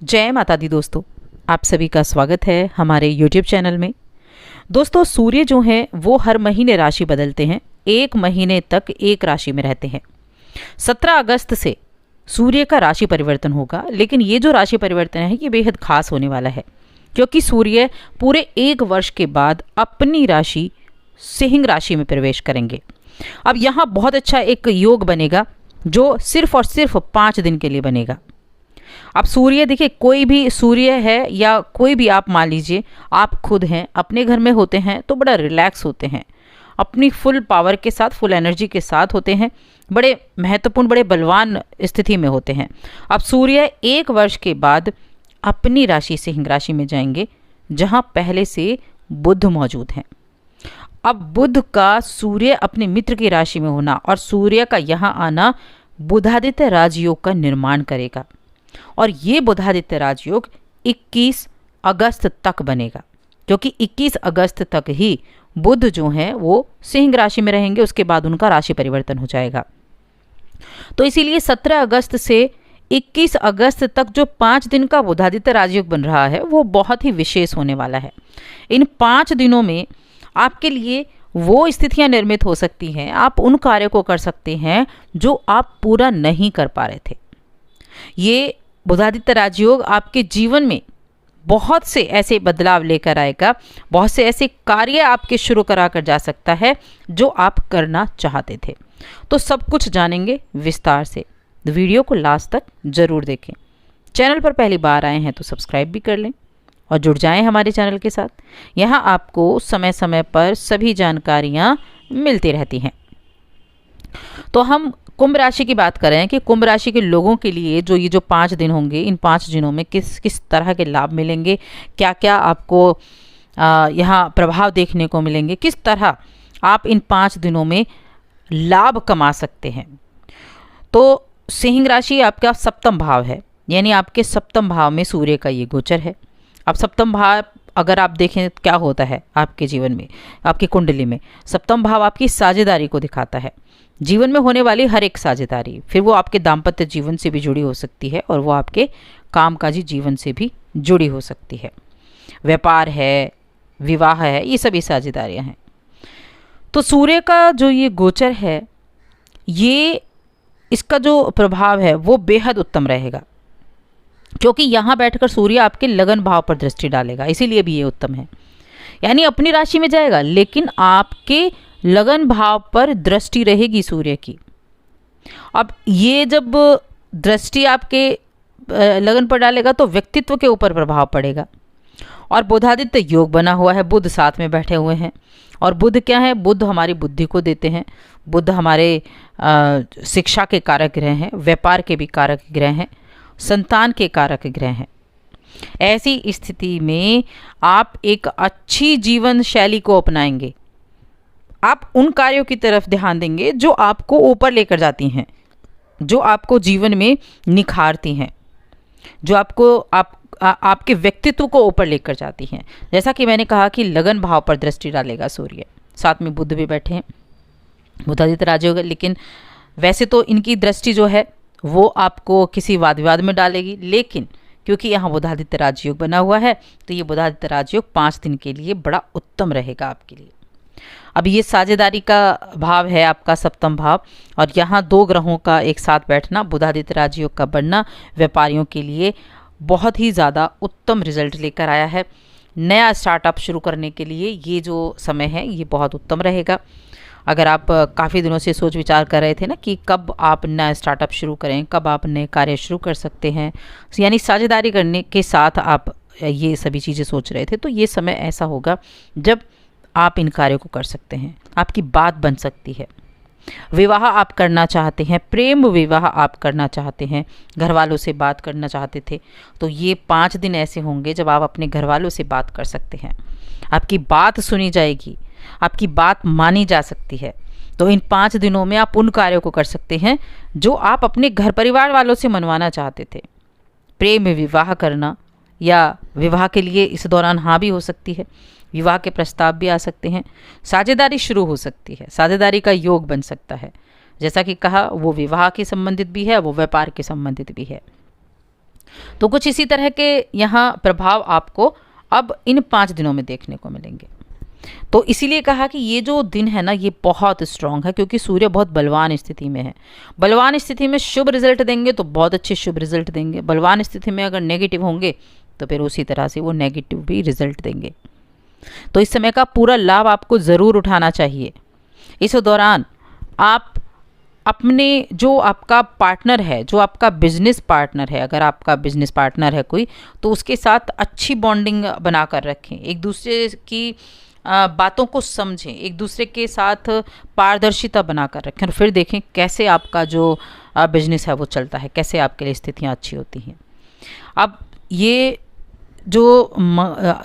जय माता दी दोस्तों, आप सभी का स्वागत है हमारे YouTube चैनल में। दोस्तों, सूर्य जो हैं वो हर महीने राशि बदलते हैं, एक महीने तक एक राशि में रहते हैं। 17 अगस्त से सूर्य का राशि परिवर्तन होगा, लेकिन ये जो राशि परिवर्तन है ये बेहद खास होने वाला है, क्योंकि सूर्य पूरे एक वर्ष के बाद अपनी राशि सिंह राशि में प्रवेश करेंगे। अब यहाँ बहुत अच्छा एक योग बनेगा जो सिर्फ और सिर्फ 5 दिन के लिए बनेगा। अब सूर्य देखिए, कोई भी सूर्य है या कोई भी आप मान लीजिए, आप खुद हैं, अपने घर में होते हैं तो बड़ा रिलैक्स होते हैं, अपनी फुल पावर के साथ, फुल एनर्जी के साथ होते हैं, बड़े महत्वपूर्ण, बड़े बलवान स्थिति में होते हैं। अब सूर्य एक वर्ष के बाद अपनी राशि सिंह राशि में जाएंगे, जहां पहले से बुध मौजूद हैं। अब बुध का सूर्य अपने मित्र की राशि में होना और सूर्य का यहाँ आना बुधादित्य राजयोग का निर्माण करेगा, और ये बुधादित्य राजयोग 21 अगस्त तक बनेगा, क्योंकि 21 अगस्त तक ही बुध जो हैं वो सिंह राशि में रहेंगे, उसके बाद उनका राशि परिवर्तन हो जाएगा। तो इसीलिए 17 अगस्त से 21 अगस्त तक जो 5 दिन का बुधादित्य राजयोग बन रहा है वो बहुत ही विशेष होने वाला है। इन 5 दिनों में आपके लिए वो स्थितियां निर्मित हो सकती हैं, आप उन कार्यों को कर सकते हैं जो आप पूरा नहीं कर पा रहे थे। ये बुधादित्य राजयोग आपके जीवन में बहुत से ऐसे बदलाव लेकर आएगा, बहुत से ऐसे कार्य आपके शुरू करा कर जा सकता है जो आप करना चाहते थे। तो सब कुछ जानेंगे विस्तार से, वीडियो को लास्ट तक जरूर देखें। चैनल पर पहली बार आए हैं तो सब्सक्राइब भी कर लें और जुड़ जाएं हमारे चैनल के साथ। यहाँ आपको समय समय पर सभी जानकारियाँ मिलती रहती हैं। तो हम कुंभ राशि की बात करें कि कुंभ राशि के लोगों के लिए जो ये 5 दिन होंगे, इन 5 दिनों में किस किस तरह के लाभ मिलेंगे, क्या क्या आपको यहाँ प्रभाव देखने को मिलेंगे, किस तरह आप इन 5 दिनों में लाभ कमा सकते हैं। तो सिंह राशि आपका सप्तम भाव है, यानी आपके सप्तम भाव में सूर्य का ये गोचर है। अब सप्तम भाव अगर आप देखें क्या होता है आपके जीवन में, आपकी कुंडली में सप्तम भाव आपकी साझेदारी को दिखाता है, जीवन में होने वाली हर एक साझेदारी, फिर वो आपके दाम्पत्य जीवन से भी जुड़ी हो सकती है और वो आपके कामकाजी जीवन से भी जुड़ी हो सकती है, व्यापार है, विवाह है, ये सभी साझेदारियां हैं। तो सूर्य का जो ये गोचर है, ये इसका जो प्रभाव है वो बेहद उत्तम रहेगा, क्योंकि यहाँ बैठकर सूर्य आपके लगन भाव पर दृष्टि डालेगा, इसीलिए भी ये उत्तम है। यानी अपनी राशि में जाएगा, लेकिन आपके लगन भाव पर दृष्टि रहेगी सूर्य की। अब ये जब दृष्टि आपके लगन पर डालेगा तो व्यक्तित्व के ऊपर प्रभाव पड़ेगा। और बुधादित्य योग बना हुआ है, बुध साथ में बैठे हुए हैं। और बुध क्या है? बुध हमारी बुद्धि को देते हैं, बुध हमारे शिक्षा के कारक ग्रह हैं, व्यापार के भी कारक ग्रह हैं, संतान के कारक ग्रह हैं। ऐसी स्थिति में आप एक अच्छी जीवन शैली को अपनाएंगे, आप उन कार्यों की तरफ ध्यान देंगे जो आपको ऊपर लेकर जाती हैं, जो आपको जीवन में निखारती हैं, जो आपके व्यक्तित्व को ऊपर लेकर जाती हैं। जैसा कि मैंने कहा कि लगन भाव पर दृष्टि डालेगा सूर्य, साथ में बुध भी बैठे हैं, बुधादित्य राजयोग। लेकिन वैसे तो इनकी दृष्टि जो है वो आपको किसी वाद विवाद में डालेगी, लेकिन क्योंकि यहाँ बुधादित्य राजयोग बना हुआ है तो ये बुधादित्य राजयोग 5 दिन के लिए बड़ा उत्तम रहेगा आपके लिए। अब ये साझेदारी का भाव है आपका सप्तम भाव, और यहाँ 2 ग्रहों का एक साथ बैठना, बुधादित्य राजयोग का बनना व्यापारियों के लिए बहुत ही ज़्यादा उत्तम रिजल्ट लेकर आया है। नया स्टार्टअप शुरू करने के लिए ये जो समय है ये बहुत उत्तम रहेगा। अगर आप काफ़ी दिनों से सोच विचार कर रहे थे ना कि कब आप नया स्टार्टअप शुरू करें, कब आप नए कार्य शुरू कर सकते हैं, यानी साझेदारी करने के साथ आप ये सभी चीज़ें सोच रहे थे, तो ये समय ऐसा होगा जब आप इन कार्यों को कर सकते हैं, आपकी बात बन सकती है। विवाह आप करना चाहते हैं, प्रेम विवाह आप करना चाहते हैं, घर वालों से बात करना चाहते थे, तो ये 5 दिन ऐसे होंगे जब आप अपने घर वालों से बात कर सकते हैं, आपकी बात सुनी जाएगी, आपकी बात मानी जा सकती है। तो इन 5 दिनों में आप उन कार्यों को कर सकते हैं जो आप अपने घर परिवार वालों से मनवाना चाहते थे। प्रेम विवाह करना या विवाह के लिए इस दौरान हाँ भी हो सकती है, विवाह के प्रस्ताव भी आ सकते हैं, साझेदारी शुरू हो सकती है, साझेदारी का योग बन सकता है। जैसा कि कहा, वो विवाह के संबंधित भी है, वो व्यापार के संबंधित भी है। तो कुछ इसी तरह के यहाँ प्रभाव आपको अब इन 5 दिनों में देखने को मिलेंगे। तो इसीलिए कहा कि ये जो दिन है ना, ये बहुत स्ट्रांग है, क्योंकि सूर्य बहुत बलवान स्थिति में है। बलवान स्थिति में शुभ रिजल्ट देंगे तो बहुत अच्छे शुभ रिजल्ट देंगे, बलवान स्थिति में अगर नेगेटिव होंगे तो फिर उसी तरह से वो नेगेटिव भी रिजल्ट देंगे। तो इस समय का पूरा लाभ आपको ज़रूर उठाना चाहिए। इस दौरान आप अपने जो आपका पार्टनर है, जो आपका बिजनेस पार्टनर है, अगर आपका बिजनेस पार्टनर है कोई, तो उसके साथ अच्छी बॉन्डिंग बना कर रखें, एक दूसरे की बातों को समझें, एक दूसरे के साथ पारदर्शिता बना कर रखें, और फिर देखें कैसे आपका जो बिजनेस है वो चलता है, कैसे आपके लिए स्थितियाँ अच्छी होती हैं। अब ये जो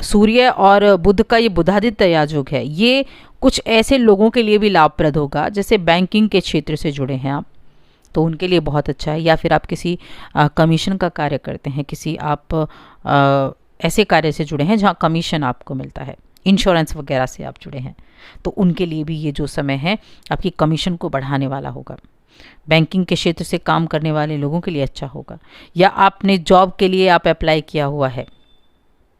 सूर्य और बुध का ये बुधादित्य याजयोग है, ये कुछ ऐसे लोगों के लिए भी लाभप्रद होगा जैसे बैंकिंग के क्षेत्र से जुड़े हैं आप, तो उनके लिए बहुत अच्छा है। या फिर आप किसी कमीशन का कार्य करते हैं, किसी आप ऐसे कार्य से जुड़े हैं जहाँ कमीशन आपको मिलता है, इंश्योरेंस वगैरह से आप जुड़े हैं, तो उनके लिए भी ये जो समय है आपकी कमीशन को बढ़ाने वाला होगा। बैंकिंग के क्षेत्र से काम करने वाले लोगों के लिए अच्छा होगा। या आपने जॉब के लिए आप अप्लाई किया हुआ है,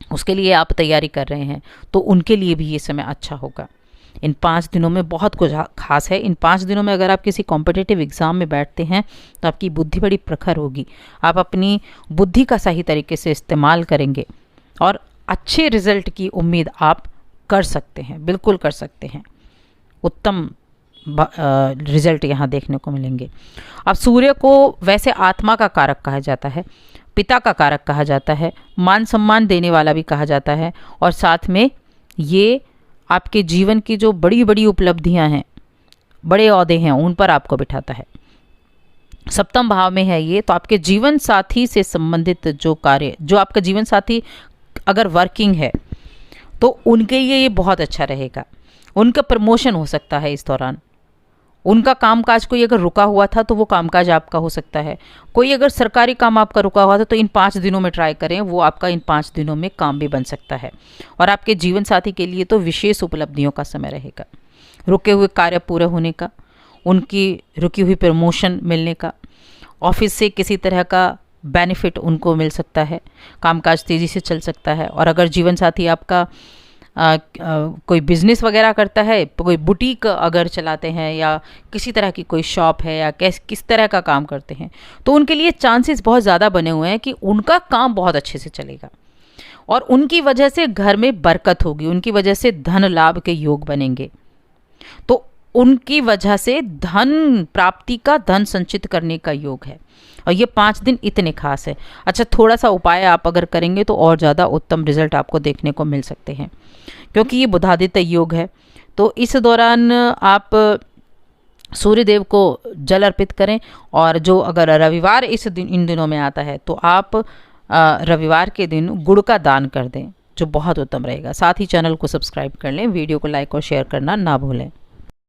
उसके लिए आप तैयारी कर रहे हैं, तो उनके लिए भी ये समय अच्छा होगा। इन 5 दिनों में बहुत कुछ खास है। इन 5 दिनों में अगर आप किसी कॉम्पिटिटिव एग्ज़ाम में बैठते हैं तो आपकी बुद्धि बड़ी प्रखर होगी, आप अपनी बुद्धि का सही तरीके से इस्तेमाल करेंगे और अच्छे रिजल्ट की उम्मीद आप कर सकते हैं, बिल्कुल कर सकते हैं। उत्तम रिजल्ट यहाँ देखने को मिलेंगे। अब सूर्य को वैसे आत्मा का कारक कहा जाता है, पिता का कारक कहा जाता है, मान सम्मान देने वाला भी कहा जाता है, और साथ में ये आपके जीवन की जो बड़ी बड़ी उपलब्धियां हैं, बड़े ओहदे हैं, उन पर आपको बिठाता है। सप्तम भाव में है ये, तो आपके जीवन साथी से संबंधित जो कार्य, जो आपका जीवन साथी अगर वर्किंग है तो उनके लिए ये बहुत अच्छा रहेगा। उनका प्रमोशन हो सकता है इस दौरान, उनका कामकाज कोई अगर रुका हुआ था तो वो कामकाज आपका हो सकता है। कोई अगर सरकारी काम आपका रुका हुआ था तो इन 5 दिनों में ट्राई करें, वो आपका इन 5 दिनों में काम भी बन सकता है। और आपके जीवन साथी के लिए तो विशेष उपलब्धियों का समय रहेगा, रुके हुए कार्य पूरे होने का, उनकी रुकी हुई प्रमोशन मिलने का, ऑफिस से किसी तरह का बेनिफिट उनको मिल सकता है, कामकाज तेज़ी से चल सकता है। और अगर जीवन साथी आपका कोई बिजनेस वगैरह करता है, कोई बुटीक अगर चलाते हैं, या किसी तरह की कोई शॉप है, या किस तरह का काम करते हैं, तो उनके लिए चांसेस बहुत ज़्यादा बने हुए हैं कि उनका काम बहुत अच्छे से चलेगा और उनकी वजह से घर में बरकत होगी, उनकी वजह से धन लाभ के योग बनेंगे। तो उनकी वजह से धन प्राप्ति का, धन संचित करने का योग है। और ये 5 दिन इतने खास है। अच्छा, थोड़ा सा उपाय आप अगर करेंगे तो और ज़्यादा उत्तम रिजल्ट आपको देखने को मिल सकते हैं, क्योंकि ये बुधादित्य योग है। तो इस दौरान आप सूर्यदेव को जल अर्पित करें, और जो अगर रविवार इन दिनों में आता है तो आप रविवार के दिन गुड़ का दान कर दें, जो बहुत उत्तम रहेगा। साथ ही चैनल को सब्सक्राइब कर लें, वीडियो को लाइक और शेयर करना ना भूलें।